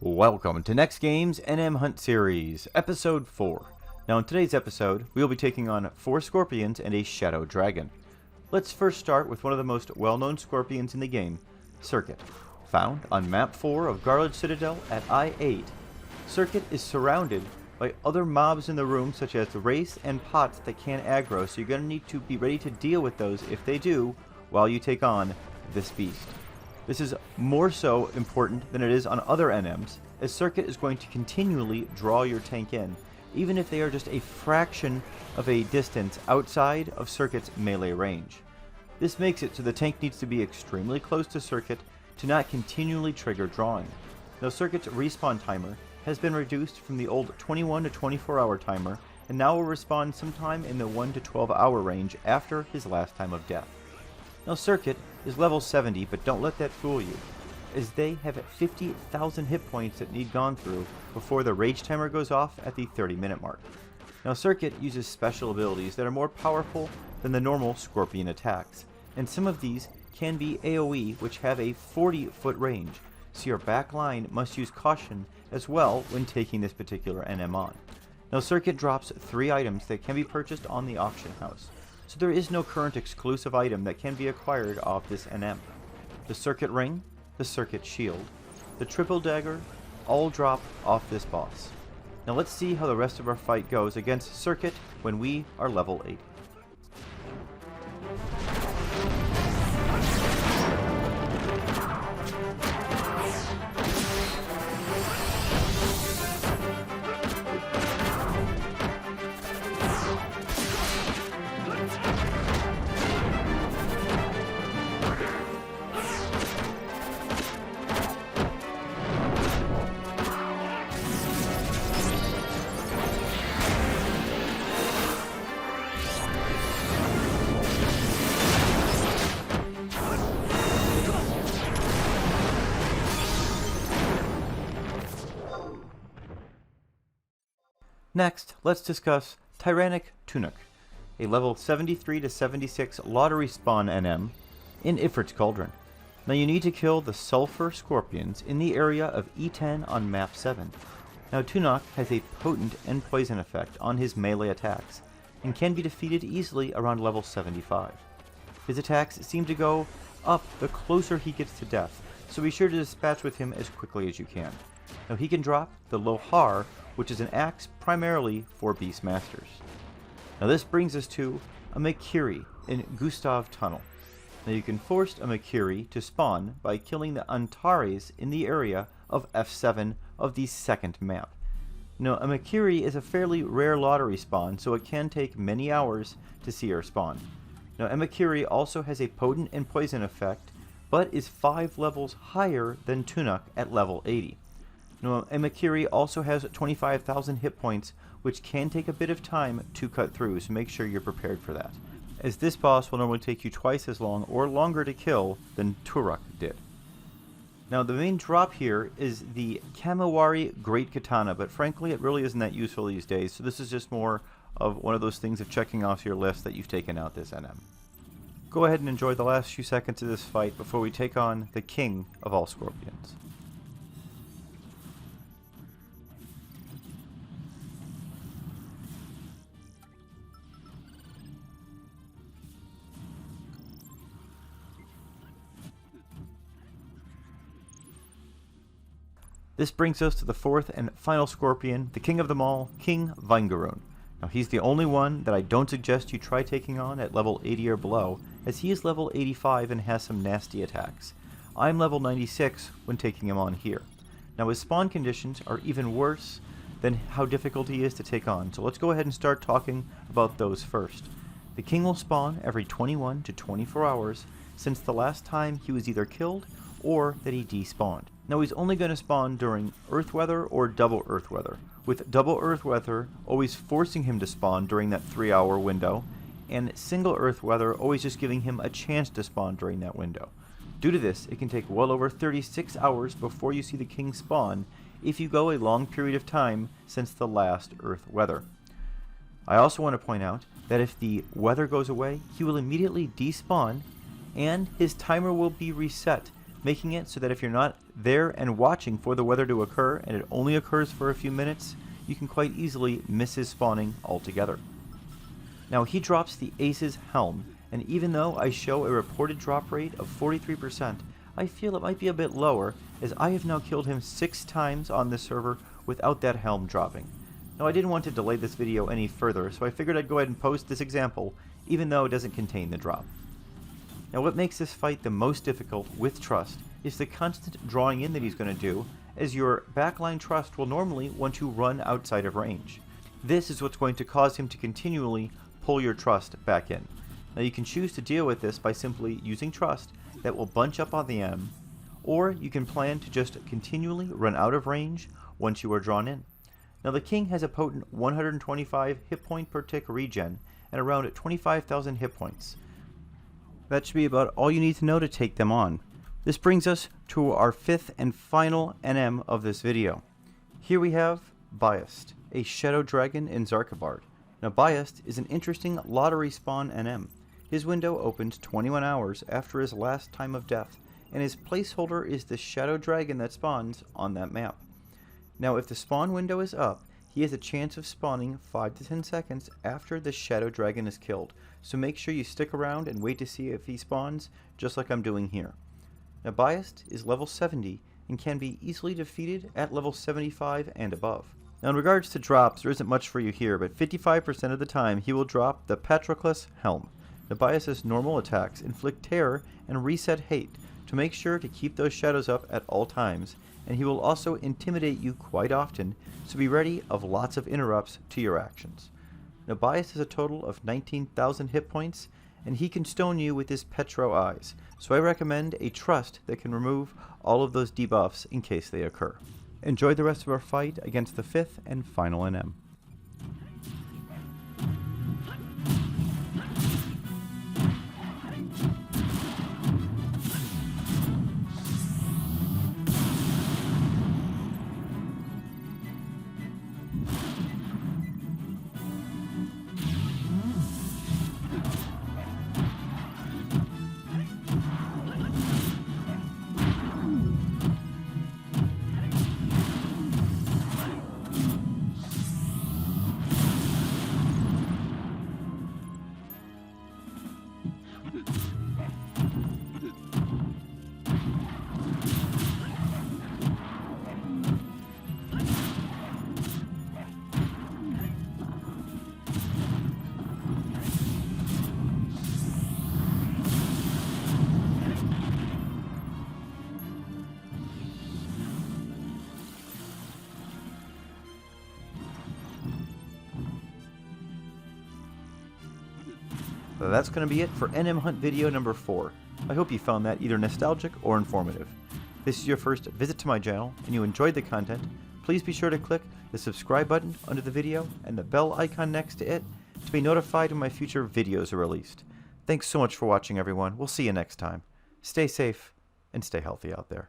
Welcome to NEXTGames NM Hunt Series, Episode 4. Now in today's episode, we will be taking on 4 scorpions and a shadow dragon. Let's first start with one of the most well-known scorpions in the game, Serket. Found on Map 4 of Garledge Citadel at I-8, Serket is surrounded by other mobs in the room such as Wraiths and Pots that can aggro, so you're going to need to be ready to deal with those if they do while you take on this beast. This is more so important than it is on other NMs, as Serket is going to continually draw your tank in, even if they are just a fraction of a distance outside of Serket's melee range. This makes it so the tank needs to be extremely close to Serket to not continually trigger drawing. Now Serket's respawn timer has been reduced from the old 21 to 24 hour timer, and now will respawn sometime in the 1 to 12 hour range after his last time of death. Now Serket is level 70, but don't let that fool you, as they have 50,000 hit points that need gone through before the rage timer goes off at the 30-minute mark. Now Serket uses special abilities that are more powerful than the normal scorpion attacks, and some of these can be AoE, which have a 40-foot range, so your back line must use caution as well when taking this particular NM on. Now Serket drops 3 items that can be purchased on the auction house, so there is no current exclusive item that can be acquired off this NM. The Serket ring, the Serket shield, the triple dagger, all drop off this boss. Now let's see how the rest of our fight goes against Serket when we are level 80. Next, let's discuss Tyrannic Tunnok, a level 73 to 76 lottery spawn NM in Ifrit's Cauldron. Now you need to kill the sulfur scorpions in the area of E10 on map 7. Now Tunnok has a potent and poison effect on his melee attacks, and can be defeated easily around level 75. His attacks seem to go up the closer he gets to death, so be sure to dispatch with him as quickly as you can. Now he can drop the Lohar, which is an axe primarily for Beastmasters. Now this brings us to Amikiri in Gustav Tunnel. Now you can force Amikiri to spawn by killing the Antares in the area of F7 of the second map. Now Amikiri is a fairly rare lottery spawn, so it can take many hours to see her spawn. Now Amikiri also has a potent and poison effect, but is 5 levels higher than Tunnok at level 80. Now, Amikiri also has 25,000 hit points, which can take a bit of time to cut through, so make sure you're prepared for that, as this boss will normally take you twice as long or longer to kill than Tunnok did. Now the main drop here is the Kamiwari Great Katana, but frankly it really isn't that useful these days, so this is just more of one of those things of checking off your list that you've taken out this NM. Go ahead and enjoy the last few seconds of this fight before we take on the king of all scorpions. This brings us to the 4th and final scorpion, the king of them all, King Vinegarroon. Now he's the only one that I don't suggest you try taking on at level 80 or below, as he is level 85 and has some nasty attacks. I'm level 96 when taking him on here. Now his spawn conditions are even worse than how difficult he is to take on, so let's go ahead and start talking about those first. The king will spawn every 21 to 24 hours since the last time he was either killed or that he despawned. Now he's only going to spawn during Earth Weather or Double Earth Weather, with Double Earth Weather always forcing him to spawn during that 3-hour window, and Single Earth Weather always just giving him a chance to spawn during that window. Due to this, it can take well over 36 hours before you see the king spawn if you go a long period of time since the last Earth Weather. I also want to point out that if the weather goes away, he will immediately despawn, and his timer will be reset, making it so that if you're not there and watching for the weather to occur, and it only occurs for a few minutes, you can quite easily miss his spawning altogether. Now he drops the Ace's Helm, and even though I show a reported drop rate of 43%, I feel it might be a bit lower, as I have now killed him 6 times on this server without that helm dropping. Now I didn't want to delay this video any further, so I figured I'd go ahead and post this example, even though it doesn't contain the drop. Now what makes this fight the most difficult with Trust is the constant drawing in that he's going to do, as your backline Trust will normally want to run outside of range. This is what's going to cause him to continually pull your Trust back in. Now you can choose to deal with this by simply using Trust that will bunch up on the M, or you can plan to just continually run out of range once you are drawn in. Now the King has a potent 125 hit point per tick regen and around 25,000 hit points. That should be about all you need to know to take them on. This brings us to our 5th and final NM of this video. Here we have Biast, a Shadow Dragon in Zarkabard. Now Biast is an interesting lottery spawn NM. His window opens 21 hours after his last time of death, and his placeholder is the Shadow Dragon that spawns on that map. Now if the spawn window is up, he has a chance of spawning 5 to 10 seconds after the Shadow Dragon is killed, so make sure you stick around and wait to see if he spawns, just like I'm doing here. Now Biast is level 70 and can be easily defeated at level 75 and above. Now in regards to drops, there isn't much for you here, but 55% of the time he will drop the Patroclus Helm. The Biast's normal attacks inflict terror and reset hate to make sure to keep those shadows up at all times, and he will also intimidate you quite often, so be ready of lots of interrupts to your actions. Now Biast has a total of 19,000 hit points, and he can stone you with his Petro Eyes, so I recommend a Trust that can remove all of those debuffs in case they occur. Enjoy the rest of our fight against the 5th and final NM. That's going to be it for NM Hunt video number 4. I hope you found that either nostalgic or informative. If this is your first visit to my channel and you enjoyed the content, please be sure to click the subscribe button under the video and the bell icon next to it to be notified when my future videos are released. Thanks so much for watching, everyone. We'll see you next time. Stay safe and stay healthy out there.